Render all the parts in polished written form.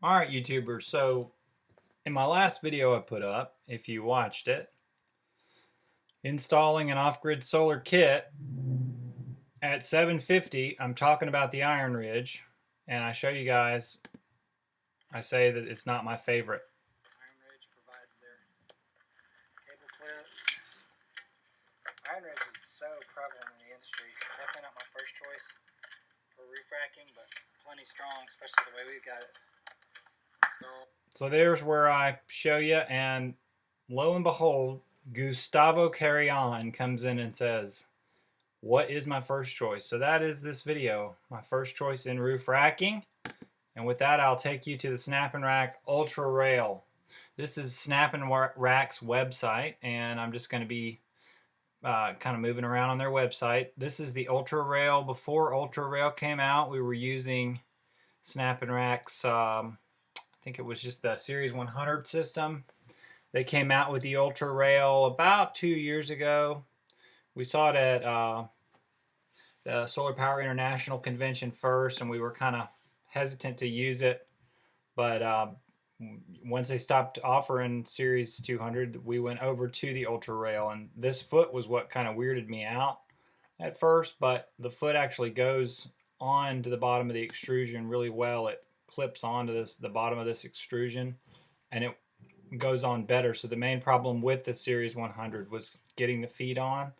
Alright, YouTubers, so in my last video I put up, if you watched it, installing an off-grid solar kit at 750, I'm talking about the Iron Ridge, and I show you guys, I say that it's not my favorite. Iron Ridge provides their cable clips. Iron Ridge is so prevalent in the industry. Definitely not my first choice for roof racking, but plenty strong, especially the way we've got it installed. So there's where I show you, and lo and behold, Gustavo Carrion comes in and says, what is my first choice? So that is this video, my first choice in roof racking. And with that, I'll take you to the Snapnrack Ultra Rail. This is Snapnrack's website, and I'm just going to be kind of moving around on their website. This is the Ultra Rail. Before Ultra Rail came out, we were using Snapnrack's, I think it was just the Series 100 system. They came out with the Ultra Rail about 2 years ago. We saw it at the Solar Power International Convention first, and we were kind of hesitant to use it, but once they stopped offering Series 200, we went over to the Ultra Rail, and this foot was what kind of weirded me out at first, but the foot actually goes on to the bottom of the extrusion really well. It clips onto the bottom of this extrusion, and it goes on better. So the main problem with the Series 100 was getting the feet on,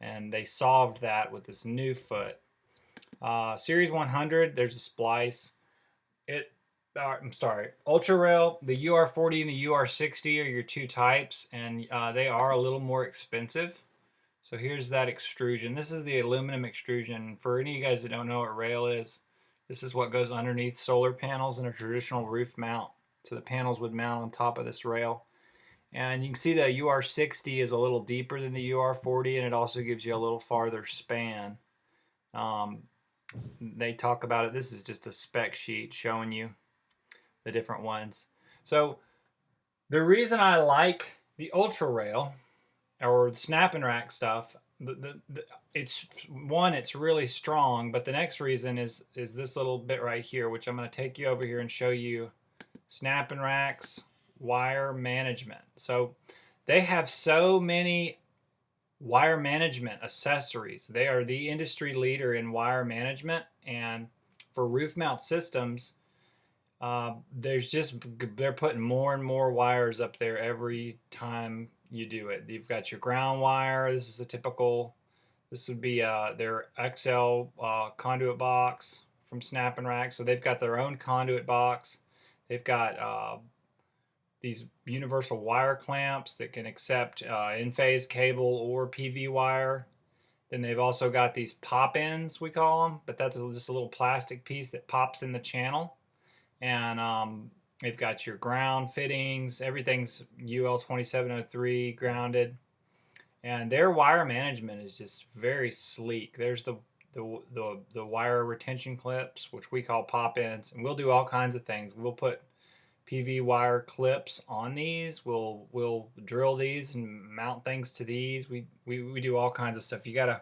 and they solved that with this new foot. Series 100, there's a splice. I'm sorry, Ultra Rail, the UR40 and the UR60 are your two types, and they are a little more expensive. So here's that extrusion. This is the aluminum extrusion. For any of you guys that don't know what rail is, this is what goes underneath solar panels in a traditional roof mount. So the panels would mount on top of this rail. And you can see the UR60 is a little deeper than the UR40, and it also gives you a little farther span. They talk about it. This is just a spec sheet showing you the different ones. So the reason I like the Ultra Rail or the Snapnrack stuff, it's one, it's really strong, but the next reason is this little bit right here, which I'm going to take you over here and show you Snapnrack's wire management. So they have so many wire management accessories. They are the industry leader in wire management, and for roof mount systems, they're putting more and more wires up there every time you do it. You've got your ground wire. This is a typical, this would be their XL conduit box from Snapnrack. So they've got their own conduit box. They've got these universal wire clamps that can accept in-phase cable or PV wire. Then they've also got these pop-ins, we call them, but that's just a little plastic piece that pops in the channel. And they've got your ground fittings. Everything's UL 2703 grounded. And their wire management is just very sleek. There's the wire retention clips, which we call pop-ins. And we'll do all kinds of things. We'll put PV wire clips on these. We'll drill these and mount things to these. We do all kinds of stuff. You gotta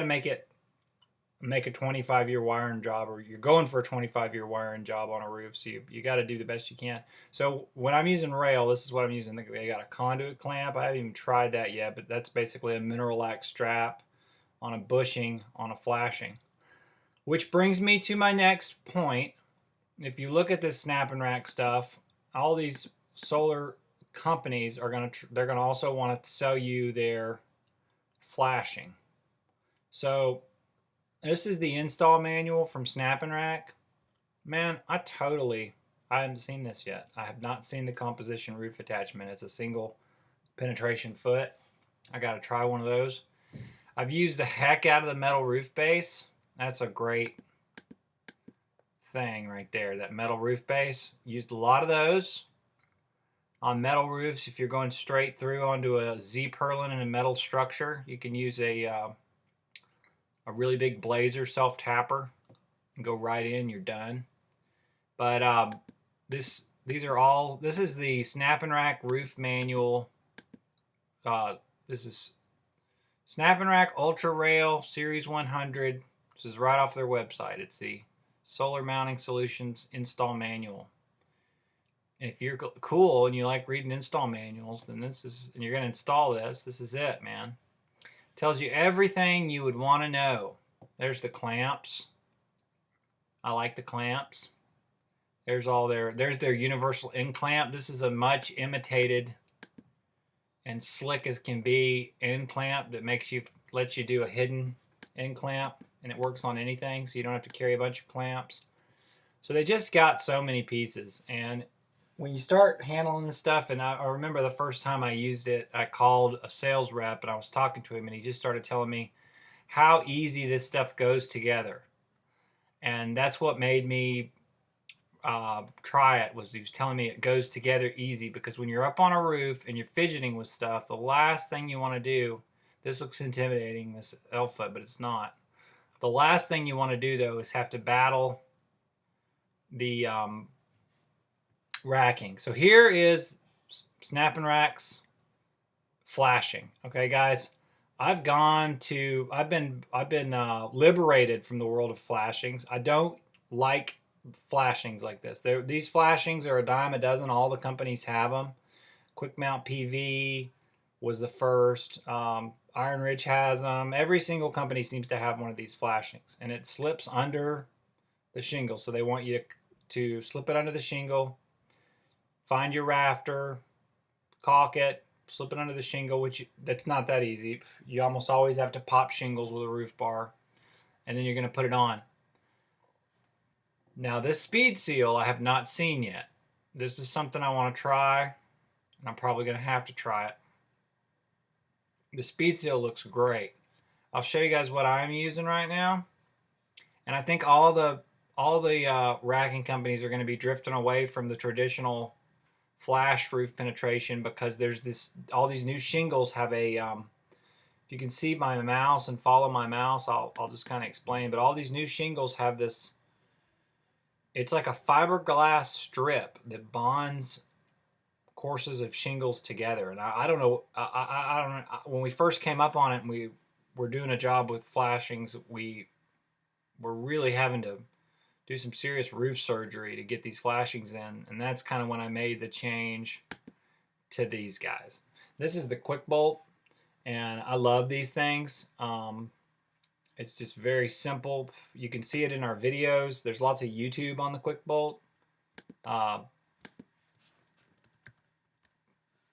make a 25-year wiring job, or you're going for a 25-year wiring job on a roof, so you got to do the best you can. So when I'm using rail, this is what I'm using. They got a conduit clamp. I haven't even tried that yet, but that's basically a Mineralac strap on a bushing on a flashing. Which brings me to my next point. If you look at this Snapnrack stuff, all these solar companies are they're gonna also want to sell you their flashing. So this is the install manual from Snapnrack. Man, I haven't seen this yet. I have not seen the composition roof attachment. It's a single penetration foot. I gotta try one of those. I've used the heck out of the metal roof base. That's a great thing right there, that metal roof base. Used a lot of those on metal roofs. If you're going straight through onto a Z-purlin in a metal structure, you can use a really big blazer self-tapper and go right in, you're done. But this is the Snapnrack roof manual. This is Snapnrack Ultra Rail Series 100. This is right off their website. It's the Solar Mounting Solutions Install Manual. And if you're cool and you like reading install manuals, then and you're going to install this. This is it, man. Tells you everything you would want to know. There's the clamps. I like the clamps. There's their universal end clamp. This is a much imitated and slick as can be end clamp that lets you do a hidden end clamp, and it works on anything, so you don't have to carry a bunch of clamps. So they just got so many pieces, and when you start handling this stuff, and I remember the first time I used it, I called a sales rep and I was talking to him, and he just started telling me how easy this stuff goes together. And that's what made me try it. Was he was telling me it goes together easy, because when you're up on a roof and you're fidgeting with stuff, the last thing you want to do, this looks intimidating, this elf foot, but it's not. The last thing you want to do though is have to battle the racking. So here is Snapnrack's flashing. Okay, guys, I've been liberated from the world of flashings. I don't like flashings like this. These flashings are a dime a dozen. All the companies have them. Quick Mount PV was the first. Iron Ridge has them. Every single company seems to have one of these flashings, and it slips under the shingle. So they want you to slip it under the shingle, find your rafter, caulk it, slip it under the shingle, that's not that easy. You almost always have to pop shingles with a roof bar, and then you're going to put it on. Now this speed seal I have not seen yet. This is something I want to try, and I'm probably going to have to try it. The speed seal looks great. I'll show you guys what I'm using right now, and I think all the racking companies are going to be drifting away from the traditional flash roof penetration, because all these new shingles have a if you can see my mouse and follow my mouse, I'll just kind of explain, but all these new shingles have this, it's like a fiberglass strip that bonds courses of shingles together. And I don't know, I don't know, when we first came up on it and we were doing a job with flashings, we were really having to do some serious roof surgery to get these flashings in, and that's kind of when I made the change to these guys. This is the quick bolt, and I love these things. It's just very simple. You can see it in our videos. There's lots of YouTube on the quick bolt.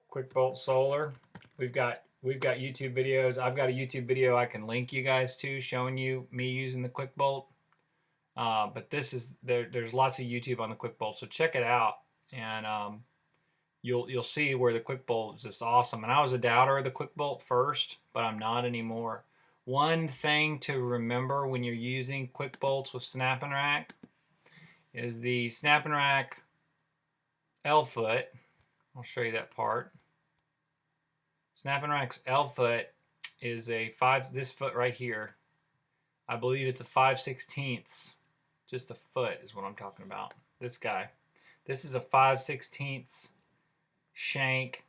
Quick bolt solar. We've got YouTube videos. I've got a YouTube video I can link you guys to showing you me using the quick bolt. But there's lots of YouTube on the quick bolt, so check it out, and you'll see where the quick bolt is just awesome. And I was a doubter of the quick bolt first, but I'm not anymore. One thing to remember when you're using quick bolts with Snapnrack is the Snapnrack L foot. I'll show you that part. Snapnrack's L foot is this foot right here. I believe it's a 5/16. Just the foot is what I'm talking about. This guy. This is a 5/16 shank.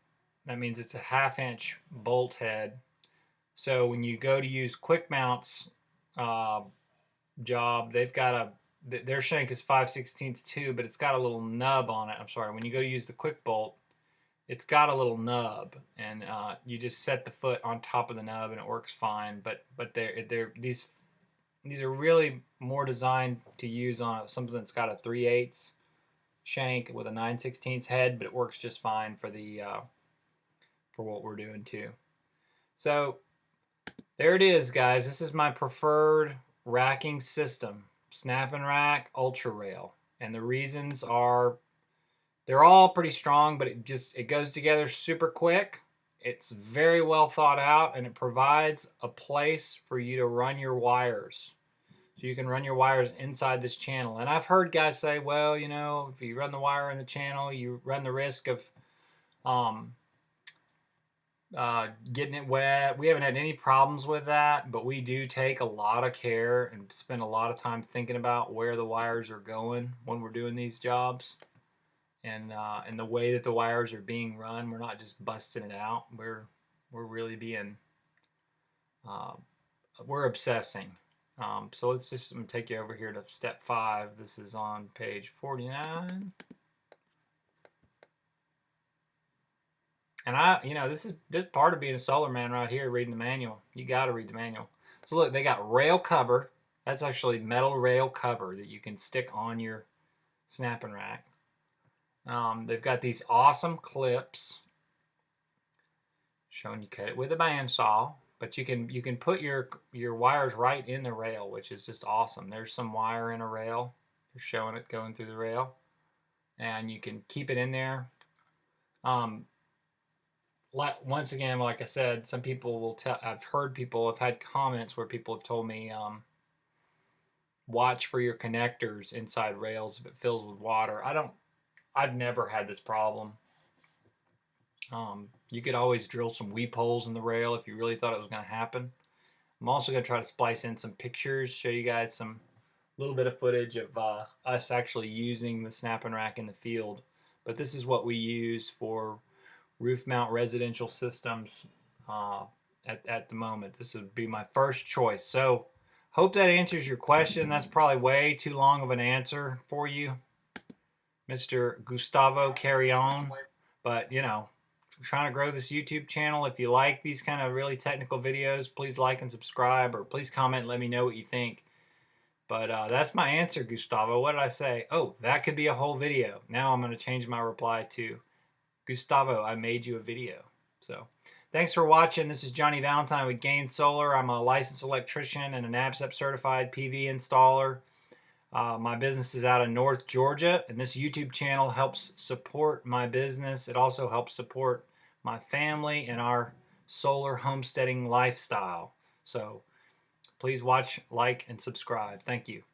That means it's a 1/2 inch bolt head. So when you go to use Quick Mount's job, they've got their shank is 5/16 too, but it's got a little nub on it. I'm sorry. When you go to use the quick bolt, it's got a little nub, and you just set the foot on top of the nub, and it works fine. But these are really more designed to use on something that's got a 3/8 shank with a 9/16 head, but it works just fine for for what we're doing too. So there it is, guys. This is my preferred racking system, Snapnrack Ultra Rail, and the reasons are they're all pretty strong, but it goes together super quick. It's very well thought out, and it provides a place for you to run your wires. So you can run your wires inside this channel. And I've heard guys say, well, you know, if you run the wire in the channel, you run the risk of getting it wet. We haven't had any problems with that, but we do take a lot of care and spend a lot of time thinking about where the wires are going when we're doing these jobs. And the way that the wires are being run, we're not just busting it out. We're really being we're obsessing. So I'm gonna take you over here to step 5. This is on page 49. And this part of being a solar man right here, reading the manual. You got to read the manual. So look, they got rail cover. That's actually metal rail cover that you can stick on your Snapnrack. They've got these awesome clips showing you cut it with a bandsaw, but you can put your wires right in the rail, which is just awesome. There's some wire in a rail. They're showing it going through the rail, and you can keep it in there. Um, Once again, like I said, some people will tell. I've heard people have had comments where people have told me, watch for your connectors inside rails if it fills with water. I've never had this problem. You could always drill some weep holes in the rail if you really thought it was going to happen. I'm also going to try to splice in some pictures, show you guys some little bit of footage of us actually using the Snapnrack in the field. But this is what we use for roof mount residential systems at the moment. This would be my first choice. So hope that answers your question. That's probably way too long of an answer for you, Mr. Gustavo Carrion. But I'm trying to grow this YouTube channel. If you like these kind of really technical videos, please like and subscribe, or please comment and let me know what you think. But that's my answer, Gustavo. What did I say? Oh, that could be a whole video. Now I'm going to change my reply to Gustavo, I made you a video. So thanks for watching. This is Johnny Valentine with Gain Solar. I'm a licensed electrician and an ABCEP certified PV installer. My business is out of North Georgia, and this YouTube channel helps support my business. It also helps support my family and our solar homesteading lifestyle. So please watch, like, and subscribe. Thank you.